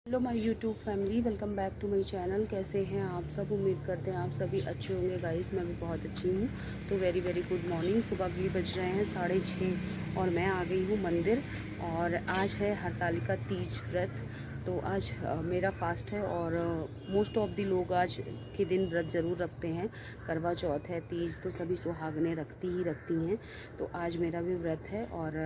Hello my YouTube family, welcome back to my channel. कैसे हैं आप सब? उम्मीद करते हैं आप सभी अच्छे होंगे। गाइस मैं भी बहुत अच्छी हूँ। तो वेरी वेरी गुड मॉर्निंग। सुबह भी बज रहे हैं 6:30 और मैं आ गई हूँ मंदिर। और आज है हरतालिका तीज व्रत। तो आज मेरा फास्ट है और मोस्ट ऑफ दी लोग आज के दिन व्रत ज़रूर रखते हैं। करवा चौथ है, तीज तो सभी सुहागनें रखती हैं। तो आज मेरा भी व्रत है और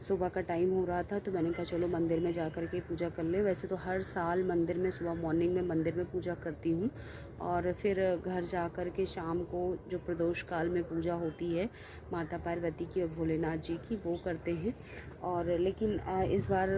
सुबह का टाइम हो रहा था तो मैंने कहा चलो मंदिर में जा कर के पूजा कर ले। वैसे तो हर साल मंदिर में सुबह मॉर्निंग में मंदिर में पूजा करती हूँ और फिर घर जा कर के शाम को जो प्रदोष काल में पूजा होती है माता पार्वती की और भोलेनाथ जी की, वो करते हैं। और लेकिन इस बार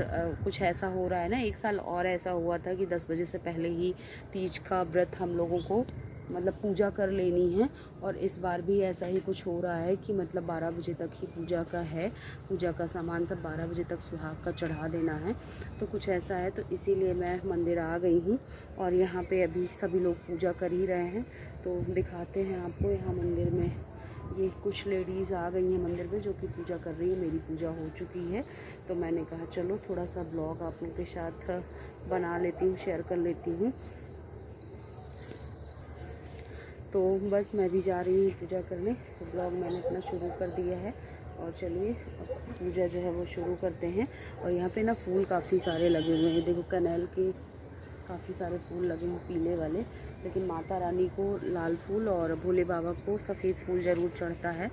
कुछ ऐसा हो रहा है ना, एक साल और ऐसा हुआ था कि 10 बजे से पहले ही तीज का व्रत हम लोगों को मतलब पूजा कर लेनी है। और इस बार भी ऐसा ही कुछ हो रहा है कि मतलब 12 बजे तक ही पूजा का है। पूजा का सामान सब 12 बजे तक सुहाग का चढ़ा देना है। तो कुछ ऐसा है, तो इसीलिए मैं मंदिर आ गई हूँ और यहाँ पे अभी सभी लोग पूजा कर ही रहे हैं। तो दिखाते हैं आपको। यहाँ मंदिर में ये कुछ लेडीज़ आ गई हैं मंदिर में जो कि पूजा कर रही है। मेरी पूजा हो चुकी है तो मैंने कहा चलो थोड़ा सा ब्लॉग आप लोगों के साथ बना लेती हूँ, शेयर कर लेती हूँ। तो बस मैं भी जा रही हूँ पूजा करने। तो ब्लॉग मैंने अपना शुरू कर दिया है और चलिए पूजा जो है वो शुरू करते हैं। और यहाँ पे ना फूल काफ़ी सारे लगे हुए हैं। देखो कनेल के काफ़ी सारे फूल लगे हैं पीले वाले, लेकिन माता रानी को लाल फूल और भोले बाबा को सफ़ेद फूल ज़रूर चढ़ता है।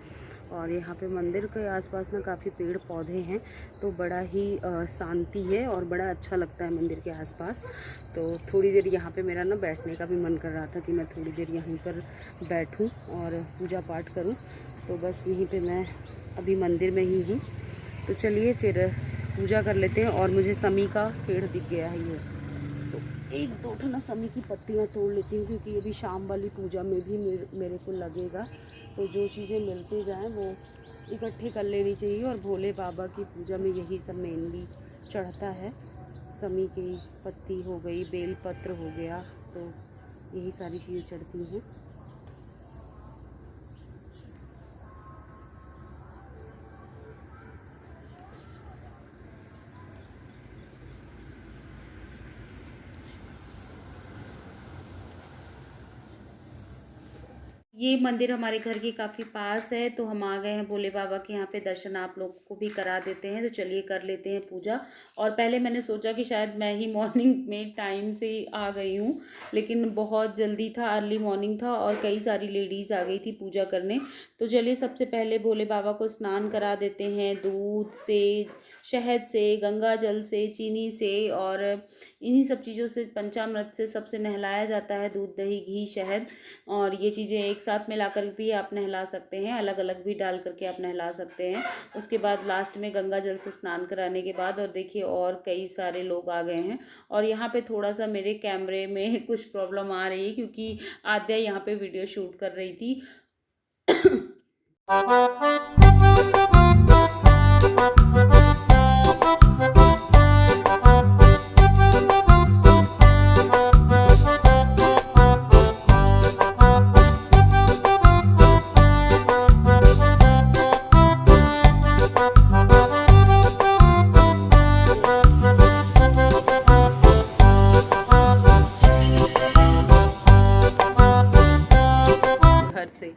और यहाँ पे मंदिर के आसपास ना काफ़ी पेड़ पौधे हैं तो बड़ा ही शांति है और बड़ा अच्छा लगता है मंदिर के आसपास। तो थोड़ी देर यहाँ पे मेरा ना बैठने का भी मन कर रहा था कि मैं थोड़ी देर यहीं पर बैठूं और पूजा पाठ करूं। तो बस यहीं पे मैं अभी मंदिर में ही हूँ। तो चलिए फिर पूजा कर लेते हैं। और मुझे समी का पेड़ दिख गया है ये, तो एक दो ठो ना समी की पत्तियाँ तोड़ लेती हूँ क्योंकि ये भी शाम वाली पूजा में भी मेरे को लगेगा। तो जो चीज़ें मिलती जाएँ वो इकट्ठी कर लेनी चाहिए। और भोले बाबा की पूजा में यही सब मेनली चढ़ता है। समी की पत्ती हो गई, बेल पत्र हो गया, तो यही सारी चीज़ें चढ़ती हैं। ये मंदिर हमारे घर के काफ़ी पास है तो हम आ गए हैं भोले बाबा के यहाँ पे। दर्शन आप लोग को भी करा देते हैं। तो चलिए कर लेते हैं पूजा। और पहले मैंने सोचा कि शायद मैं ही मॉर्निंग में टाइम से आ गई हूँ, लेकिन बहुत जल्दी था, अर्ली मॉर्निंग था और कई सारी लेडीज़ आ गई थी पूजा करने। तो चलिए सबसे पहले भोले बाबा को स्नान करा देते हैं दूध से, शहद से, गंगा जल से, चीनी से और इन्हीं सब चीज़ों से, पंचामृत से सबसे नहलाया जाता है। दूध, दही, घी, शहद और ये चीज़ें एक साथ मिलाकर भी आप नहला सकते हैं, अलग अलग भी डाल करके आप नहला सकते हैं। उसके बाद लास्ट में गंगा जल से स्नान कराने के बाद, और देखिए और कई सारे लोग आ गए हैं। और यहाँ पे थोड़ा सा मेरे कैमरे में कुछ प्रॉब्लम आ रही है क्योंकि आद्या यहाँ पे वीडियो शूट कर रही थी। से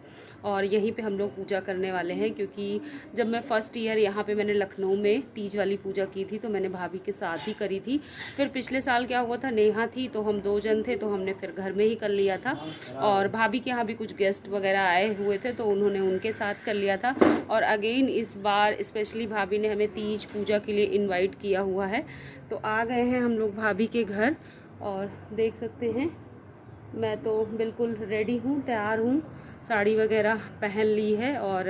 और यहीं पे हम लोग पूजा करने वाले हैं क्योंकि जब मैं फर्स्ट ईयर यहाँ पे मैंने लखनऊ में तीज वाली पूजा की थी तो मैंने भाभी के साथ ही करी थी। फिर पिछले साल क्या हुआ था, नेहा थी तो हम 2 जन थे तो हमने फिर घर में ही कर लिया था। और भाभी के यहाँ भी कुछ गेस्ट वगैरह आए हुए थे तो उन्होंने उनके साथ कर लिया था। और अगेन इस बार स्पेशली भाभी ने हमें तीज पूजा के लिए इन्वाइट किया हुआ है। तो आ गए हैं हम लोग भाभी के घर और देख सकते हैं मैं तो बिल्कुल रेडी हूँ, तैयार हूँ, साड़ी वगैरह पहन ली है और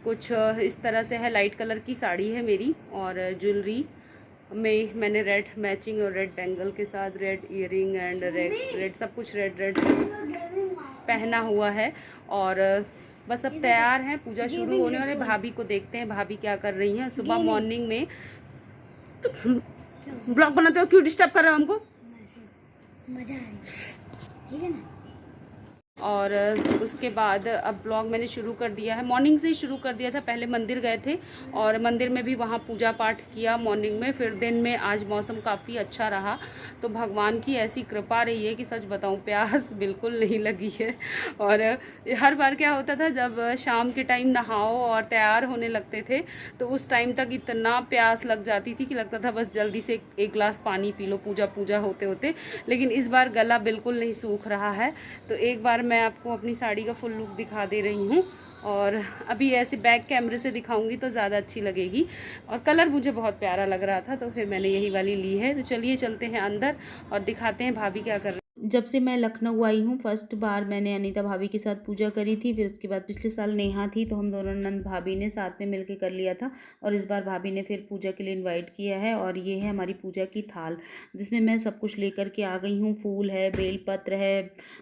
कुछ इस तरह से है, लाइट कलर की साड़ी है मेरी। और ज्वेलरी में मैंने रेड मैचिंग और रेड बैंगल के साथ रेड ईयरिंग एंड रेड सब कुछ रेड पहना हुआ है। और बस अब तैयार हैं, पूजा शुरू होने वाले। भाभी को देखते हैं भाभी क्या कर रही हैं सुबह मॉर्निंग में। तो ब्लॉग बनाते हो, क्यों डिस्टर्ब कर रहे हो हमको? मजा आ रही है, ठीक है ना। और उसके बाद अब ब्लॉग मैंने शुरू कर दिया है। मॉर्निंग से ही शुरू कर दिया था। पहले मंदिर गए थे और मंदिर में भी वहाँ पूजा पाठ किया मॉर्निंग में। फिर दिन में आज मौसम काफ़ी अच्छा रहा, तो भगवान की ऐसी कृपा रही है कि सच बताऊँ प्यास बिल्कुल नहीं लगी है। और हर बार क्या होता था, जब शाम के टाइम नहाओ और तैयार होने लगते थे तो उस टाइम तक इतना प्यास लग जाती थी कि लगता था बस जल्दी से एक गिलास पानी पी लो पूजा होते होते। लेकिन इस बार गला बिल्कुल नहीं सूख रहा है। तो एक बार मैं आपको अपनी साड़ी का फुल लुक दिखा दे रही हूँ, और अभी ऐसे बैक कैमरे से दिखाऊंगी तो ज़्यादा अच्छी लगेगी। और कलर मुझे बहुत प्यारा लग रहा था तो फिर मैंने यही वाली ली है। तो चलिए चलते हैं अंदर और दिखाते हैं भाभी क्या कर रहे हैं। जब से मैं लखनऊ आई हूँ फर्स्ट बार मैंने अनीता भाभी के साथ पूजा करी थी। फिर उसके बाद पिछले साल नेहा थी तो हम दोनों नंद भाभी ने साथ में मिलकर कर लिया था। और इस बार भाभी ने फिर पूजा के लिए इनवाइट किया है। और ये है हमारी पूजा की थाल, जिसमें मैं सब कुछ लेकर के आ गई हूँ। फूल है, बेलपत्र है,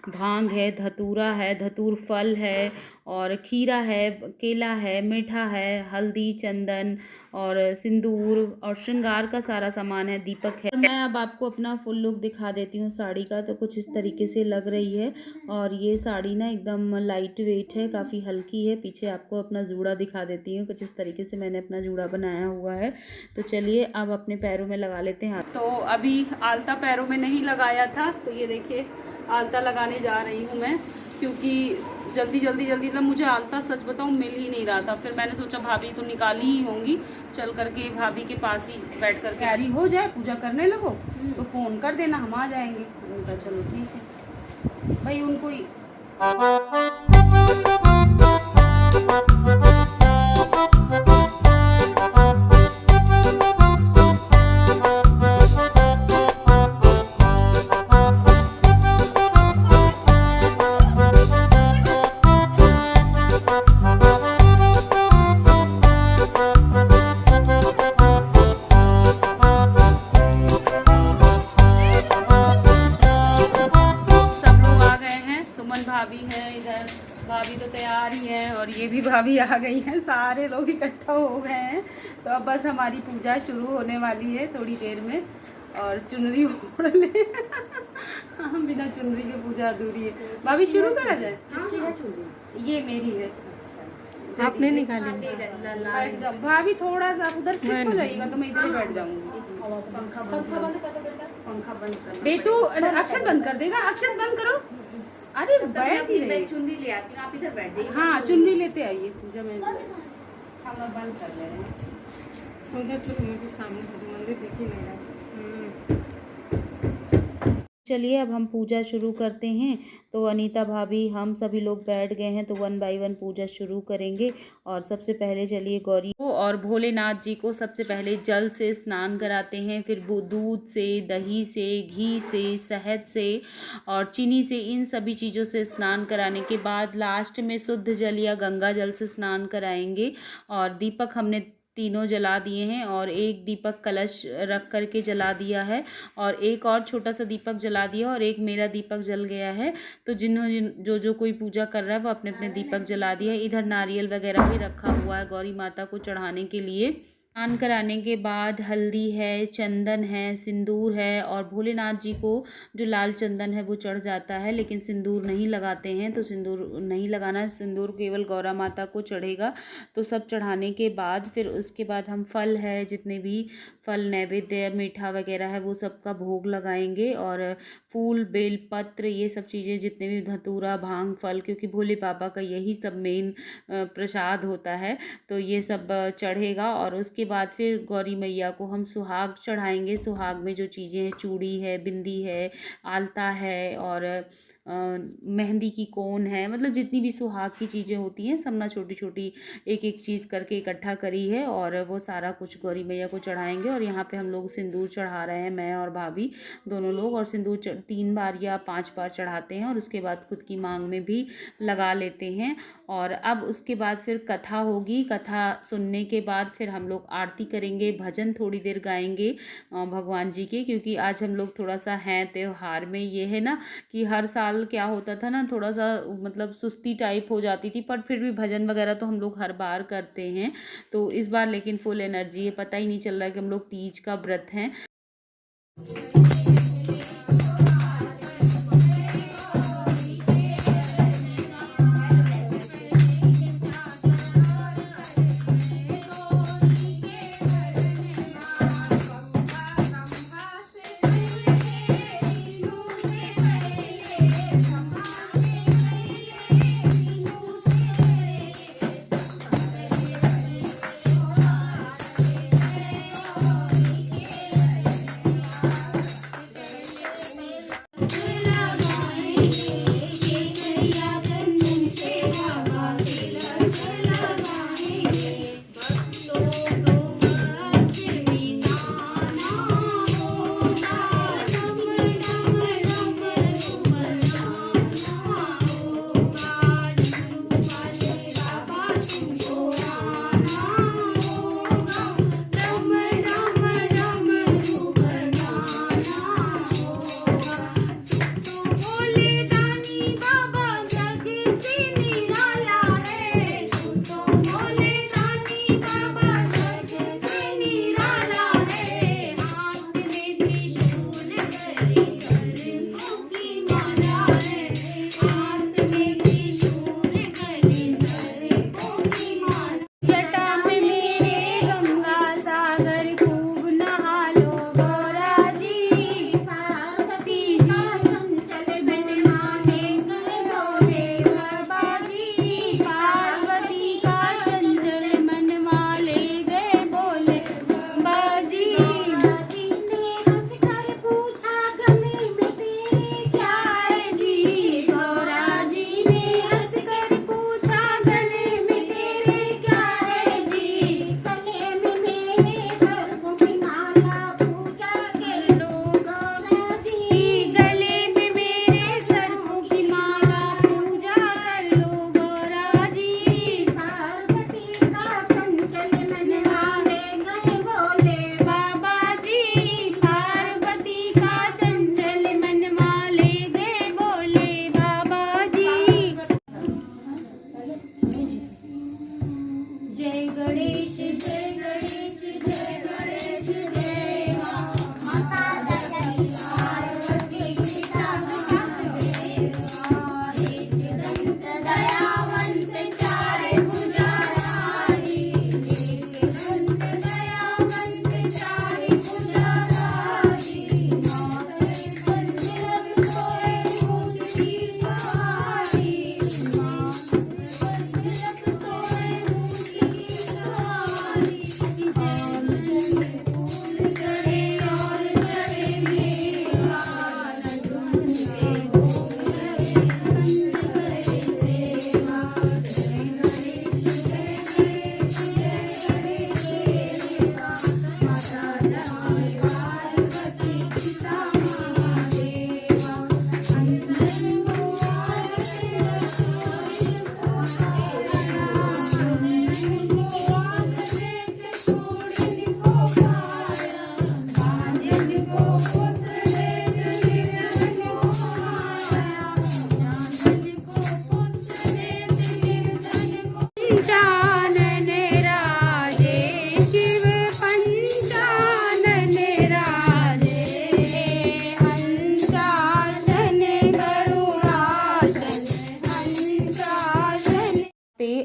भांग है, धतूरा है, धतूर फल है, और खीरा है, केला है, मीठा है, हल्दी, चंदन और सिंदूर और श्रृंगार का सारा सामान है, दीपक है। मैं अब आपको अपना फुल लुक दिखा देती हूँ साड़ी का। तो कुछ इस तरीके से लग रही है। और ये साड़ी ना एकदम लाइट वेट है, काफ़ी हल्की है। पीछे आपको अपना जूड़ा दिखा देती हूँ। कुछ इस तरीके से मैंने अपना जूड़ा बनाया हुआ है। तो चलिए अब अपने पैरों में लगा लेते हैं। तो अभी आलता पैरों में नहीं लगाया था, तो ये देखिए आलता लगाने जा रही हूँ मैं, क्योंकि जल्दी ना मुझे आलता सच बताऊँ मिल ही नहीं रहा था। फिर मैंने सोचा भाभी तो निकाली ही होंगी, चल करके भाभी के पास ही बैठ कर तैयारी हो जाए, पूजा करने लगो तो फ़ोन कर देना, हम आ जाएंगे। उनका चलो ठीक है भाई, उनको ही भाभी हैं इधर, भाभी तो तैयार ही हैं और ये भी भाभी आ गई हैं, सारे लोग इकट्ठा हो गए हैं। तो अब बस हमारी पूजा शुरू होने वाली है थोड़ी देर में। और चुनरी ओढ़ ले हम बिना चुनरी के पूजा अधूरी है। भाभी शुरू करा जाए। किसकी है चुनरी? ये मेरी है। आपने निकाली? बैठ जाओ भाभी, थोड़ा सा उधर शिफ्ट हो जाइएगा तो मैं इधर ही बैठ जाऊंगी। पंखा बंद कर दो बेटा, पंखा बंद कर। बेटू अक्षर बंद कर देगा, अक्षर बंद करो। अरे बैठ ही रही, चुनरी ले आती हूँ, आप इधर बैठ जाइए। हाँ चुनरी लेते आइए पूजा में। हम लोग बंद कर ले रहे हैं उधर। चलो मैं भी सामने मंदिर दिख ही नहीं रहा। चलिए अब हम पूजा शुरू करते हैं। तो अनीता भाभी हम सभी लोग बैठ गए हैं, तो 1 बाय 1 पूजा शुरू करेंगे। और सबसे पहले चलिए गौरी को और भोलेनाथ जी को सबसे पहले जल से स्नान कराते हैं। फिर दूध से, दही से, घी से, शहद से और चीनी से, इन सभी चीज़ों से स्नान कराने के बाद लास्ट में शुद्ध जल या गंगा जल से स्नान कराएंगे। और दीपक हमने तीनों जला दिए हैं और एक दीपक कलश रख करके जला दिया है और एक और छोटा सा दीपक जला दिया और एक मेरा दीपक जल गया है। तो जो कोई पूजा कर रहा है वो अपने अपने दीपक जला दिया है। इधर नारियल वगैरह भी रखा हुआ है गौरी माता को चढ़ाने के लिए। स्नान कराने के बाद हल्दी है, चंदन है, सिंदूर है और भोलेनाथ जी को जो लाल चंदन है वो चढ़ जाता है, लेकिन सिंदूर नहीं लगाते हैं। तो सिंदूर नहीं लगाना, सिंदूर केवल गौरा माता को चढ़ेगा। तो सब चढ़ाने के बाद फिर उसके बाद हम फल है, जितने भी फल नैवेद्य मीठा वगैरह है वो सब का भोग लगाएंगे। और फूल, बेल पत्र, ये सब चीज़ें जितने भी धतूरा, भांग, फल, क्योंकि भोले बाबा का यही सब मेन प्रसाद होता है, तो ये सब चढ़ेगा। और उसके बाद फिर गौरी मैया को हम सुहाग चढ़ाएंगे। सुहाग में जो चीज़ें हैं, चूड़ी है, बिंदी है, आलता है और मेहंदी की कोन है, मतलब जितनी भी सुहाग की चीज़ें होती हैं सब ना छोटी छोटी एक एक चीज़ करके इकट्ठा करी है और वो सारा कुछ गौरी मैया को चढ़ाएंगे। और यहाँ पे हम लोग सिंदूर चढ़ा रहे हैं, मैं और भाभी दोनों लोग। और सिंदूर 3 बार या 5 बार चढ़ाते हैं और उसके बाद खुद की मांग में भी लगा लेते हैं। और अब उसके बाद फिर कथा होगी। कथा सुनने के बाद फिर हम लोग आरती करेंगे, भजन थोड़ी देर गाएंगे भगवान जी के, क्योंकि आज हम लोग थोड़ा सा हैं त्योहार में। ये है ना कि हर साल क्या होता था ना, थोड़ा सा मतलब सुस्ती टाइप हो जाती थी, पर फिर भी भजन वगैरह तो हम लोग हर बार करते हैं। तो इस बार लेकिन फुल एनर्जी है, पता ही नहीं चल रहा है कि हम लोग तीज का व्रत हैं।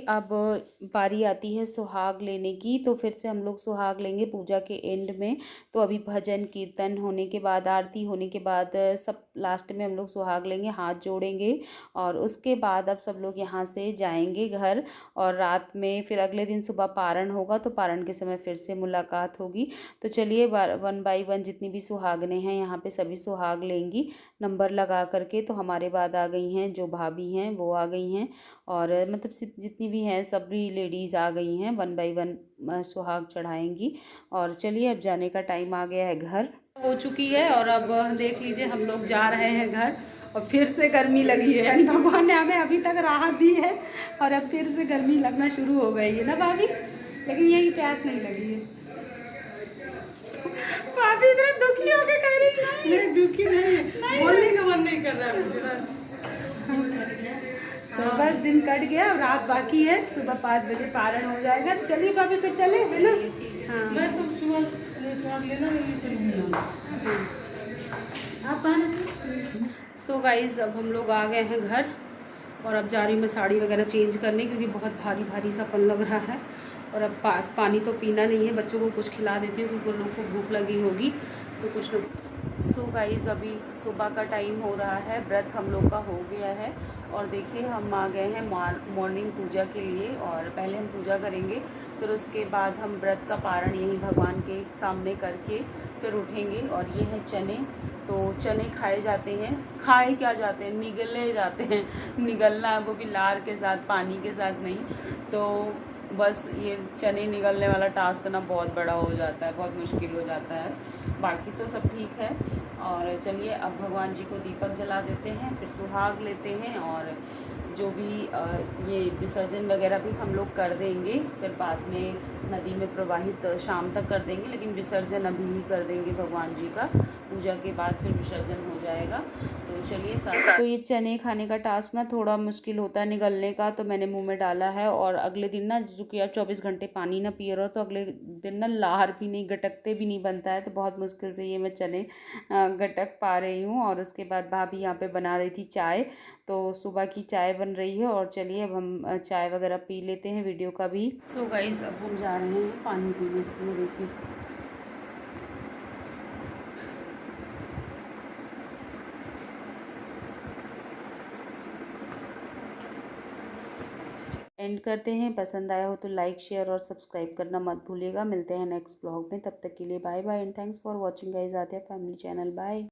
अब बारी आती है सुहाग लेने की, तो फिर से हम लोग सुहाग लेंगे पूजा के एंड में। तो अभी भजन कीर्तन होने के बाद, आरती होने के बाद, सब लास्ट में हम लोग सुहाग लेंगे, हाथ जोड़ेंगे और उसके बाद अब सब लोग यहाँ से जाएंगे घर। और रात में फिर अगले दिन सुबह पारण होगा, तो पारण के समय फिर से मुलाकात होगी। तो चलिए 1 बाय 1 जितनी भी सुहागनें हैं यहाँ पे सभी सुहाग लेंगी नंबर लगा करके। तो हमारे बाद आ गई हैं जो भाभी हैं वो आ गई हैं, और मतलब जितनी भी हैं सभी लेडीज़ आ गई हैं 1 बाय 1 सुहाग चढ़ाएंगी। और चलिए अब जाने का टाइम आ गया है, घर हो चुकी है और अब देख लीजिए हम लोग जा रहे हैं घर। और फिर से गर्मी लगी है, यानी भगवान ने हमें अभी तक राहत दी है और अब फिर से गर्मी लगना शुरू हो गई है ना भाभी, लेकिन यही प्यास नहीं लगी है। भाभी इतने दुखी होके कह रही है। नहीं दुखी नहीं, बोलने का मन नहीं कर रहा है मुझे बस। तो बस दिन कट गया और रात बाकी है, सुबह 5 बजे पारण हो जाएगा। चलिए भाभी फिर चले है ना। हाँ मैं तो सुहाग लेना नहीं चलूँगी। आप सो गाइज अब हम लोग आ गए हैं घर और अब जा रही हूँ मैं साड़ी वगैरह चेंज करने, क्योंकि बहुत भारी भारी सापन लग रहा है। और अब पानी तो पीना नहीं है, बच्चों को कुछ खिला देती हूँ क्योंकि उन लोगों को भूख लगी होगी तो कुछ न। सो गाइज़ अभी सुबह का टाइम हो रहा है, व्रत हम लोग का हो गया है और देखिए हम आ गए हैं मॉर्निंग पूजा के लिए। और पहले हम पूजा करेंगे, फिर उसके बाद हम व्रत का पारण यहीं भगवान के सामने करके फिर उठेंगे। और ये है चने, तो चने खाए जाते हैं, खाए क्या जाते हैं, निगले जाते हैं। निगलना है वो भी लार के साथ, पानी के साथ नहीं। तो बस ये चने निगलने वाला टास्क ना बहुत बड़ा हो जाता है, बहुत मुश्किल हो जाता है। बाकी तो सब ठीक है। और चलिए अब भगवान जी को दीपक जला देते हैं, फिर सुहाग लेते हैं और जो भी ये विसर्जन वगैरह भी हम लोग कर देंगे, फिर बाद में नदी में प्रवाहित शाम तक कर देंगे, लेकिन विसर्जन अभी ही कर देंगे भगवान जी का। पूजा के बाद फिर विसर्जन हो जाएगा। तो चलिए तो ये चने खाने का टास्क ना थोड़ा मुश्किल होता है निगलने का, तो मैंने मुंह में डाला है। और अगले दिन ना चूँकि आप 24 घंटे पानी ना पिए रहो, तो अगले दिन ना लार भी नहीं, गटकते भी नहीं बनता है, तो बहुत मुश्किल से ये मैं चने गटक पा रही हूँ। और उसके बाद भाभी यहाँ पे बना रही थी चाय, तो सुबह की चाय बन रही है। और चलिए अब हम चाय वगैरह पी लेते हैं, वीडियो का भी। सो गाइस अब हम जा रहे हैं पानी पीने, ये देखिए। एंड करते हैं, पसंद आया हो तो लाइक शेयर और सब्सक्राइब करना मत भूलिएगा। मिलते हैं नेक्स्ट ब्लॉग में, तब तक के लिए bye bye and thanks for watching guys, आते हैं फैमिली चैनल, बाय।